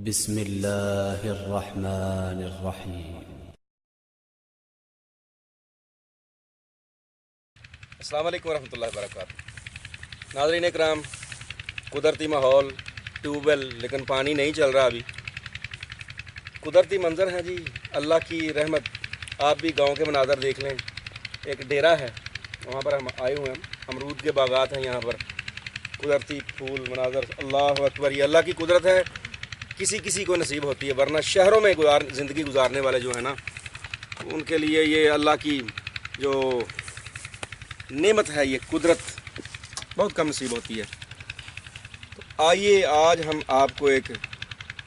بسم اللہ الرحمن الرحیم۔ السلام علیکم ورحمۃ اللہ وبرکاتہ۔ ناظرین اکرام، قدرتی ماحول، ٹیوب ویل، لیکن پانی نہیں چل رہا ابھی۔ قدرتی منظر ہے جی، اللہ کی رحمت۔ آپ بھی گاؤں کے مناظر دیکھ لیں۔ ایک ڈیرا ہے، وہاں پر ہم آئے ہوئے ہیں، امرود کے باغات ہیں یہاں پر، قدرتی پھول مناظر۔ اللہ اکبر، یہ اللہ کی قدرت ہے، کسی کسی کو نصیب ہوتی ہے، ورنہ شہروں میں زندگی گزارنے والے جو ہیں نا، ان کے لیے یہ اللہ کی جو نعمت ہے، یہ قدرت بہت کم نصیب ہوتی ہے۔ تو آئیے آج ہم آپ کو ایک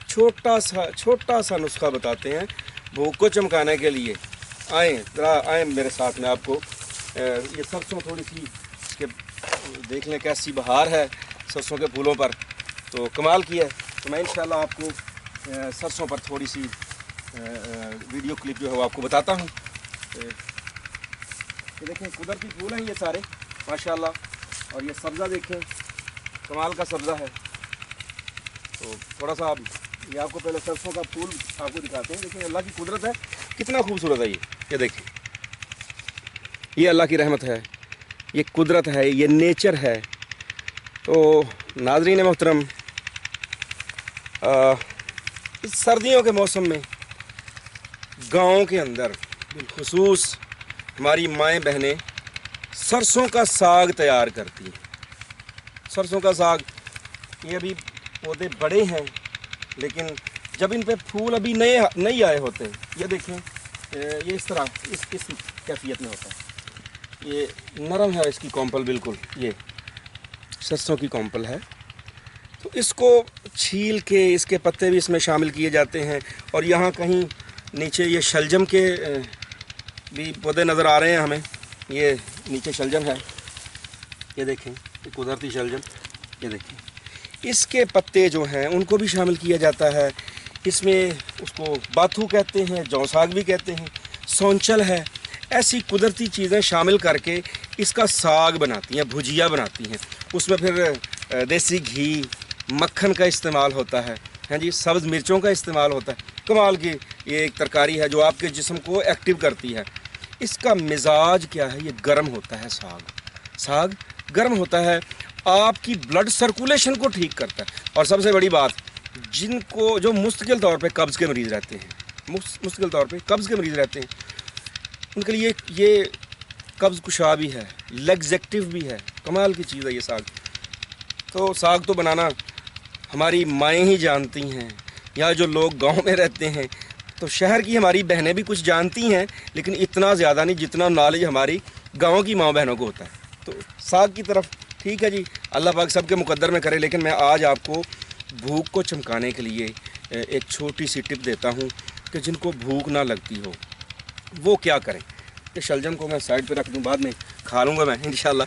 چھوٹا سا نسخہ بتاتے ہیں بھوک کو چمکانے کے لیے۔ آئیں ذرا، آئیں میرے ساتھ میں۔ آپ کو یہ سرسوں تھوڑی سی کہ دیکھ لیں کیسی بہار ہے سرسوں کے پھولوں پر، تو کمال کی ہے۔ تو میں انشاءاللہ آپ کو سرسوں پر تھوڑی سی ویڈیو کلپ جو ہے وہ آپ کو بتاتا ہوں۔ یہ دیکھیں قدرتی پھول ہیں یہ سارے ماشاءاللہ، اور یہ سبزہ دیکھیں کمال کا سبزہ ہے۔ تو تھوڑا سا یہ آپ کو پہلے سرسوں کا پھول آپ کو دکھاتے ہیں۔ دیکھیں اللہ کی قدرت ہے، کتنا خوبصورت ہے یہ دیکھیں، یہ اللہ کی رحمت ہے، یہ قدرت ہے، یہ نیچر ہے۔ تو ناظرین محترم، اس سردیوں کے موسم میں گاؤں کے اندر بالخصوص ہماری مائیں بہنیں سرسوں کا ساگ تیار کرتی ہیں۔ سرسوں کا ساگ، یہ ابھی پودے بڑے ہیں، لیکن جب ان پہ پھول ابھی نہیں آئے ہوتے، یہ دیکھیں یہ اس طرح اس کیفیت میں ہوتا ہے۔ یہ نرم ہے اس کی کومپل، بالکل یہ سرسوں کی کومپل ہے۔ تو اس کو چھیل کے اس کے پتے بھی اس میں شامل کیے جاتے ہیں، اور یہاں کہیں نیچے یہ شلجم کے بھی پودے نظر آ رہے ہیں ہمیں۔ یہ نیچے شلجم ہے، یہ دیکھیں یہ قدرتی شلجم، یہ دیکھیں اس کے پتے جو ہیں ان کو بھی شامل کیا جاتا ہے اس میں۔ اس کو باتھو کہتے ہیں، جو ساگ بھی کہتے ہیں، سونچل ہے۔ ایسی قدرتی چیزیں شامل کر کے اس کا ساگ بناتی ہیں، بھجیا بناتی ہیں۔ اس میں پھر دیسی گھی، مکھن کا استعمال ہوتا ہے، ہاں جی، سبز مرچوں کا استعمال ہوتا ہے۔ کمال کی یہ ایک ترکاری ہے جو آپ کے جسم کو ایکٹیو کرتی ہے۔ اس کا مزاج کیا ہے، یہ گرم ہوتا ہے۔ ساگ گرم ہوتا ہے، آپ کی بلڈ سرکولیشن کو ٹھیک کرتا ہے۔ اور سب سے بڑی بات، جن کو جو مستقل طور پہ قبض کے مریض رہتے ہیں، مستقل طور پہ قبض کے مریض رہتے ہیں، ان کے لیے یہ قبض کشا بھی ہے، لیگزیکٹو بھی ہے۔ کمال کی چیز ہے یہ ساگ۔ تو ساگ تو بنانا ہماری مائیں ہی جانتی ہیں، یا جو لوگ گاؤں میں رہتے ہیں۔ تو شہر کی ہماری بہنیں بھی کچھ جانتی ہیں، لیکن اتنا زیادہ نہیں جتنا نالج ہماری گاؤں کی ماں بہنوں کو ہوتا ہے۔ تو ساگ کی طرف ٹھیک ہے جی، اللہ پاک سب کے مقدر میں کرے، لیکن میں آج آپ کو بھوک کو چمکانے کے لیے ایک چھوٹی سی ٹپ دیتا ہوں کہ جن کو بھوک نہ لگتی ہو وہ کیا کریں۔ کہ شلجم کو میں سائڈ پہ رکھ دوں، بعد میں کھا لوں گا میں انشاءاللہ۔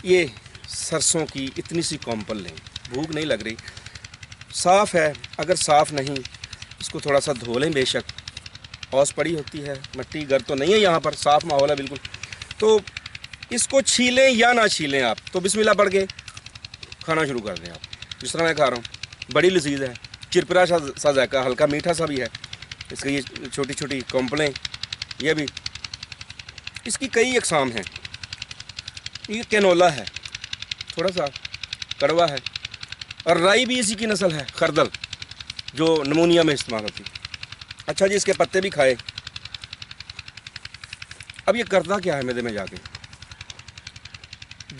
یہ سرسوں کی اتنی سی کومپل لیں، بھوک نہیں لگ رہی، صاف ہے، اگر صاف نہیں اس کو تھوڑا سا دھو لیں، بے شک اوس پڑی ہوتی ہے، مٹی گھر تو نہیں ہے یہاں پر، صاف ماحول ہے بالکل۔ تو اس کو چھیلیں یا نہ چھیلیں آپ، تو بسم اللہ پڑھ کے کھانا شروع کر دیں آپ، جس طرح میں کھا رہا ہوں۔ بڑی لذیذ ہے، چرپرا سا ذائقہ، ہلکا میٹھا سا بھی ہے اس کی۔ یہ چھوٹی چھوٹی کومپلیں، یہ بھی اس کی کئی اقسام ہیں۔ یہ کینولا ہے، تھوڑا سا کڑوا ہے، اور رائی بھی اسی کی نسل ہے، خردل، جو نمونیا میں استعمال ہوتی ہے۔ اچھا جی، اس کے پتے بھی کھائے۔ اب یہ کرتا کیا ہے معدے میں جا کے،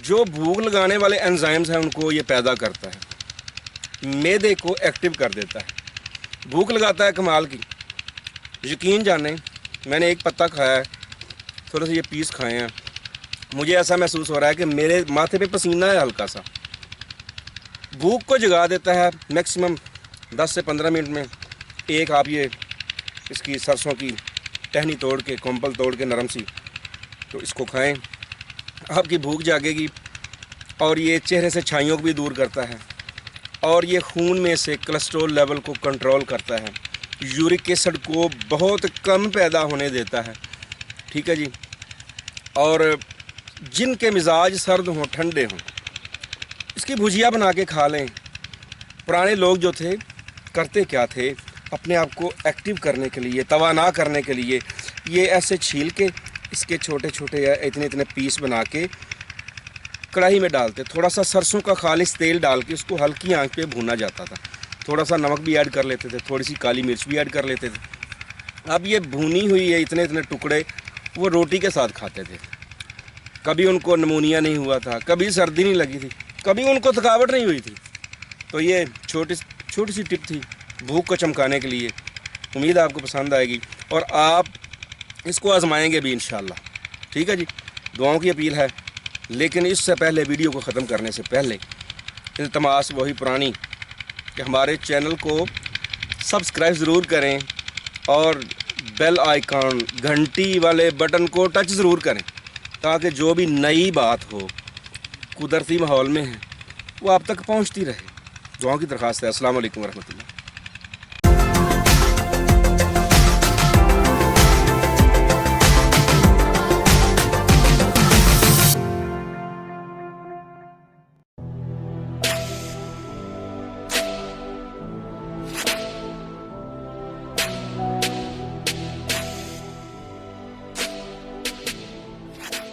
جو بھوک لگانے والے انزائمز ہیں ان کو یہ پیدا کرتا ہے، معدے کو ایکٹیو کر دیتا ہے، بھوک لگاتا ہے کمال کی۔ یقین جانیں، میں نے ایک پتا کھایا ہے، تھوڑے سے یہ پیس کھائے ہیں، مجھے ایسا محسوس ہو رہا ہے کہ میرے ماتھے پہ پسینہ ہے ہلکا سا۔ بھوک کو جگا دیتا ہے، میکسیمم 10 سے 15 منٹ میں ایک آپ یہ اس کی سرسوں کی ٹہنی توڑ کے، کومپل توڑ کے نرم سی، تو اس کو کھائیں، آپ کی بھوک جاگے گی۔ اور یہ چہرے سے چھائیوں کو بھی دور کرتا ہے، اور یہ خون میں سے کولیسٹرول لیول کو کنٹرول کرتا ہے، یورک ایسڈ کو بہت کم پیدا ہونے دیتا ہے، ٹھیک ہے جی۔ اور جن کے مزاج سرد ہوں، ٹھنڈے ہوں، اس کی بھجیا بنا کے کھا لیں۔ پرانے لوگ جو تھے کرتے کیا تھے، اپنے آپ کو ایکٹیو کرنے کے لیے، توانا کرنے کے لیے یہ ایسے چھیل کے اس کے چھوٹے چھوٹے یا اتنے اتنے پیس بنا کے کڑاہی میں ڈالتے، تھوڑا سا سرسوں کا خالص تیل ڈال کے اس کو ہلکی آنچ پہ بھونا جاتا تھا، تھوڑا سا نمک بھی ایڈ کر لیتے تھے، تھوڑی سی کالی مرچ بھی ایڈ کر لیتے تھے۔ اب یہ بھونی ہوئی ہے اتنے اتنے ٹکڑے وہ روٹی کے ساتھ کھاتے تھے۔ کبھی ان کو نمونیا نہیں ہوا تھا، کبھی سردی نہیں لگی تھی، کبھی ان کو تھکاوٹ نہیں ہوئی تھی۔ تو یہ چھوٹی سی ٹپ تھی بھوک کو چمکانے کے لیے، امید آپ کو پسند آئے گی اور آپ اس کو آزمائیں گے بھی انشاءاللہ۔ ٹھیک ہے جی، دعاؤں کی اپیل ہے، لیکن اس سے پہلے ویڈیو کو ختم کرنے سے پہلے التماس وہی پرانی کہ ہمارے چینل کو سبسکرائب ضرور کریں اور بیل آئیکن گھنٹی والے بٹن کو ٹچ ضرور کریں تاکہ جو بھی نئی بات ہو قدرتی ماحول میں ہے وہ آپ تک پہنچتی رہے۔ دعاؤں کی درخواست ہے۔ السلام علیکم ورحمۃ اللہ۔